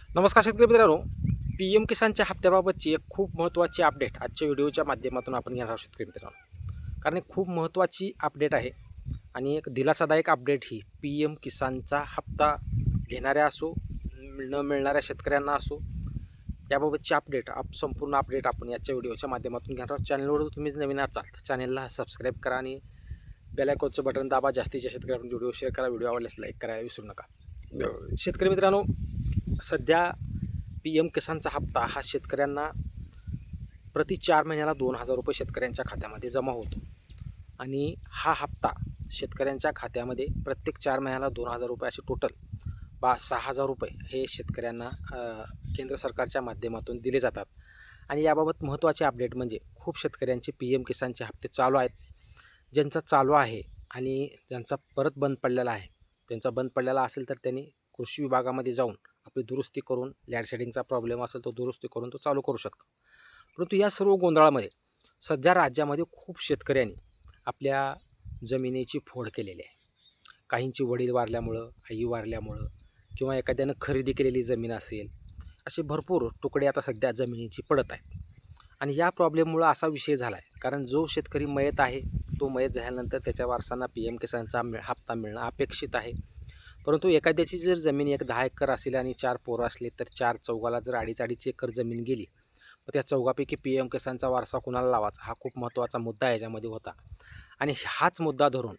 नमस्कार शेतकरी मित्रांनो, पी एम किसानच्या हप्त्याबाबतची एक खूप महत्त्वाची अपडेट आजच्या व्हिडिओच्या माध्यमातून आपण घेणार आहोत शेतकरी मित्रांनो. कारण एक खूप महत्त्वाची अपडेट आहे आणि एक दिलासादायक अपडेट ही पी एम किसानचा हप्ता घेणाऱ्या असो न मिळणाऱ्या शेतकऱ्यांना असो, याबाबतची अपडेट संपूर्ण अपडेट आपण याच्या व्हिडिओच्या माध्यमातून घेणार आहोत. चॅनलवर तुम्हीच नवीन असाल तर चॅनलला सबस्क्राईब करा आणि बेल आयकॉनचं बटन दाबा. जास्तीच्या शेतकऱ्यांना व्हिडिओ शेअर करा, व्हिडिओ आवडल्यास लाईक करायला विसरू नका. शेतकरी मित्रांनो, सध्या पी एम किसानचा हप्ता हा शेतकऱ्यांना प्रति 4 महिन्याला 2,000 रुपये शेतकऱ्यांच्या खात्यामध्ये जमा होतो आणि हा हप्ता शेतकऱ्यांच्या खात्यामध्ये प्रत्येक 4 महिन्याला 2,000 रुपये असे टोटल 6,000 रुपये हे शेतकऱ्यांना केंद्र सरकारच्या माध्यमातून दिले जातात. आणि याबाबत महत्त्वाचे अपडेट म्हणजे खूप शेतकऱ्यांचे पी एम किसानचे हप्ते चालू आहेत. ज्यांचा चालू आहे आणि ज्यांचा परत बंद पडलेला आहे, त्यांचा बंद पडलेला असेल तर त्यांनी कृषी विभागामध्ये जाऊन आपली दुरुस्ती करून, लँड शेडिंगचा प्रॉब्लेम असेल तो दुरुस्ती करून तो चालू करू शकतो. परंतु या सर्व गोंधळामध्ये सध्या राज्यामध्ये खूप शेतकऱ्यांनी आपल्या जमिनीची फोड केलेली आहे. काहींची वडील वारल्यामुळं, आई वारल्यामुळं किंवा एखाद्यानं खरेदी केलेली जमीन असेल, असे भरपूर तुकडे आता सध्या जमिनीची पडत आहेत. आणि या प्रॉब्लेममुळं असा विषय झाला आहे, कारण जो शेतकरी मयत आहे तो मयत झाल्यानंतर त्याच्या वारसांना पी एम किसानचा हप्ता मिळणं अपेक्षित आहे. परंतु एखाद्याची जर जमीन एक 10 एकर असेल आणि 4 पोरं असले तर 4 चौघाला जर अडीच एकर जमीन गेली, तर त्या चौघापैकी पी एम किसानचा वारसा कुणाला लावायचा हा खूप महत्त्वाचा मुद्दा याच्यामध्ये होता. आणि हाच मुद्दा धरून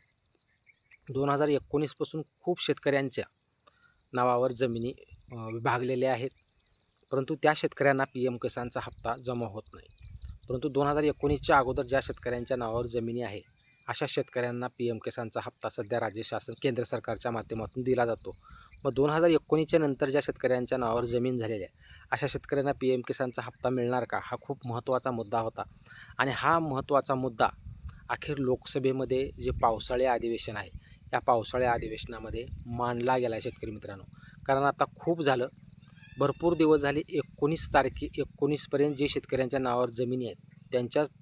2019 पासून खूप शेतकऱ्यांच्या नावावर जमिनी विभागलेल्या आहेत. परंतु त्या शेतकऱ्यांना पी एम किसानचा हप्ता जमा होत नाही. परंतु 2019च्या अगोदर ज्या शेतकऱ्यांच्या नावावर जमिनी आहे, अशा शेतकऱ्यांना पी एम किसानचा हप्ता सध्या राज्य शासन केंद्र सरकारच्या माध्यमातून दिला जातो. मग 2019च्या नंतर ज्या शेतकऱ्यांच्या नावावर जमीन झालेली आहे, अशा शेतकऱ्यांना पी एम किसानचा हप्ता मिळणार का? हा खूप महत्त्वाचा मुद्दा होता. आणि हा महत्त्वाचा मुद्दा अखेर लोकसभेमध्ये जे पावसाळी अधिवेशन आहे, या पावसाळी अधिवेशनामध्ये मांडला गेला आहे शेतकरी मित्रांनो. कारण आता खूप झालं, भरपूर दिवस झाले. 19पर्यंत जे शेतकऱ्यांच्या नावावर जमिनी आहेत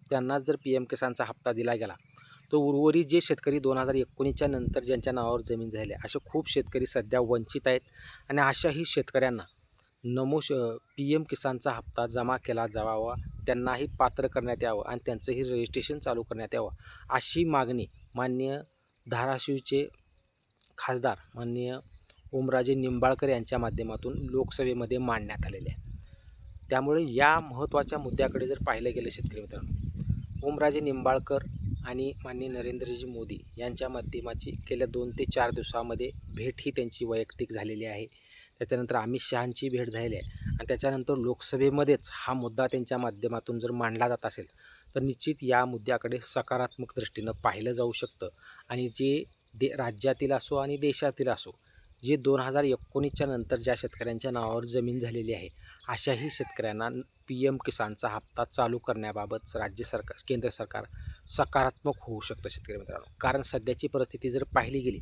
त्यांनाच जर पी एम किसानचा हप्ता दिला गेला, तर उर्वरित जे शेतकरी 2019च्या नंतर ज्यांच्या नावावर जमीन झाली असे खूप शेतकरी सध्या वंचित आहेत. आणि अशाही शेतकऱ्यांना पी एम किसानचा हप्ता जमा केला जावा, त्यांनाही पात्र करण्यात यावं आणि त्यांचंही रजिस्ट्रेशन चालू करण्यात यावं, अशी मागणी माननीय धाराशिवचे खासदार माननीय ओमराजे निंबाळकर यांच्या माध्यमातून लोकसभेमध्ये मांडण्यात आलेले आहे. त्यामुळे या महत्त्वाच्या मुद्द्याकडे जर पाहिलं गेलं शेतकरी मित्रांनो, ओमराजे निंबाळकर आणि माननीय नरेंद्रजी मोदी यांच्या माध्यमाची गेल्या 2 ते 4 दिवसामध्ये भेट ही त्यांची वैयक्तिक झालेली आहे. त्याच्यानंतर अमित शहांची भेट झालेली आहे आणि त्याच्यानंतर लोकसभेमध्येच हा मुद्दा त्यांच्या माध्यमातून जर मांडला जात असेल, तर निश्चित या मुद्द्याकडे सकारात्मक दृष्टीनं पाहिलं जाऊ शकतं. आणि जे राज्यातील असो आणि देशातील असो, जे 2019च्या नंतर ज्या शेतकऱ्यांच्या नावावर जमीन झालेली आहे, अशाही शेतकऱ्यांना पी एम किसानचा हप्ता चालू करण्याबाबत राज्य सरकार केंद्र सरकार सकारात्मक होऊ शकतं शेतकरी मित्रांनो. कारण सध्याची परिस्थिती जर पाहिली गेली,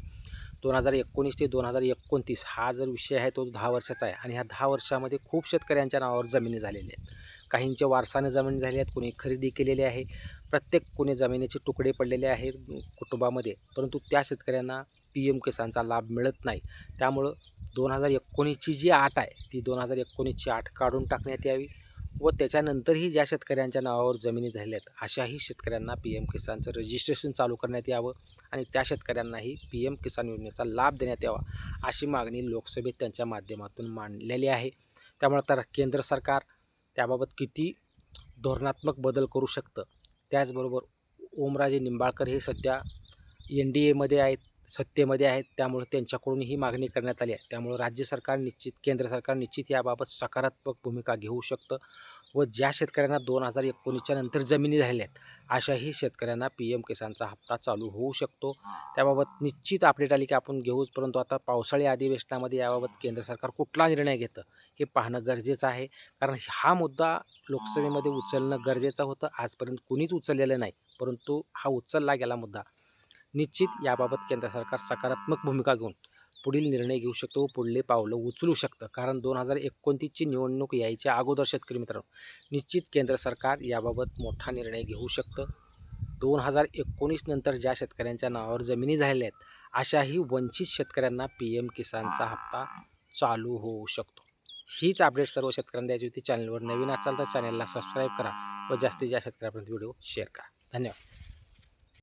2019 ते 2029 हा जर विषय आहे तो 10 वर्षाचा आहे आणि ह्या 10 वर्षामध्ये खूप शेतकऱ्यांच्या नावावर जमिनी झालेल्या आहेत. काहींच्या वारसाने जमीन झाली आहेत, कोणी खरेदी केलेली आहे, कोणी जमिनीचे तुकडे पडलेले आहेत कुटुंबामध्ये, परंतु त्या शेतकऱ्यांना पी एम किसानचा लाभ मिळत नाही. त्यामुळं 2019ची जी अट आहे ती 2019ची अट काढून टाकण्यात यावी व त्याच्यानंतरही ज्या शेतकऱ्यांच्या नावावर जमिनी झालेल्या आहेत अशाही शेतकऱ्यांना पी एम किसानचं रजिस्ट्रेशन चालू करण्यात यावं आणि त्या शेतकऱ्यांनाही पी एम किसान योजनेचा लाभ देण्यात यावा, अशी मागणी लोकसभेत त्यांच्या माध्यमातून मांडलेली आहे. त्यामुळे तर केंद्र सरकार त्याबाबत किती धोरणात्मक बदल करू शकतं. त्याचबरोबर ओमराजे निंबाळकर हे सध्या NDAमध्ये आहेत, सत्तेमध्ये आहेत, त्यामुळे त्यांच्याकडून ही मागणी करण्यात आली आहे. त्यामुळे केंद्र सरकार निश्चित याबाबत सकारात्मक भूमिका घेऊ शकतं व ज्या शेतकऱ्यांना 2019च्या नंतर जमिनी झालेल्या आहेत, अशाही शेतकऱ्यांना पी एम किसानचा हप्ता चालू होऊ शकतो. त्याबाबत निश्चित अपडेट आली की आपण घेऊच, परंतु आता पावसाळी अधिवेशनामध्ये याबाबत केंद्र सरकार कुठला निर्णय घेतं हे पाहणं गरजेचं आहे. कारण हा मुद्दा लोकसभेमध्ये उचलणं गरजेचं होतं. आजपर्यंत कुणीच उचललेलं नाही, परंतु हा उचलला गेला मुद्दा. निश्चित याबाबत केंद्र सरकार सकारात्मक भूमिका घेऊन पुढील निर्णय घेऊ शकतो व पुढले पावलं उचलू शकतं. कारण 2029ची निवडणूक यायच्या अगोदर शेतकरी मित्रांनो, निश्चित केंद्र सरकार याबाबत मोठा निर्णय घेऊ शकतं. 2019 नंतर ज्या शेतकऱ्यांच्या नावावर जमिनी झालेल्या आहेत अशाही वंचित शेतकऱ्यांना पी एम किसानचा हप्ता चालू होऊ शकतो. हीच अपडेट सर्व शेतकऱ्यांना द्यायची होती. चॅनलवर नवीन असाल तर चॅनलला सबस्क्राईब करा व जास्तीत जास्त शेतकऱ्यांपर्यंत व्हिडिओ शेअर करा. धन्यवाद.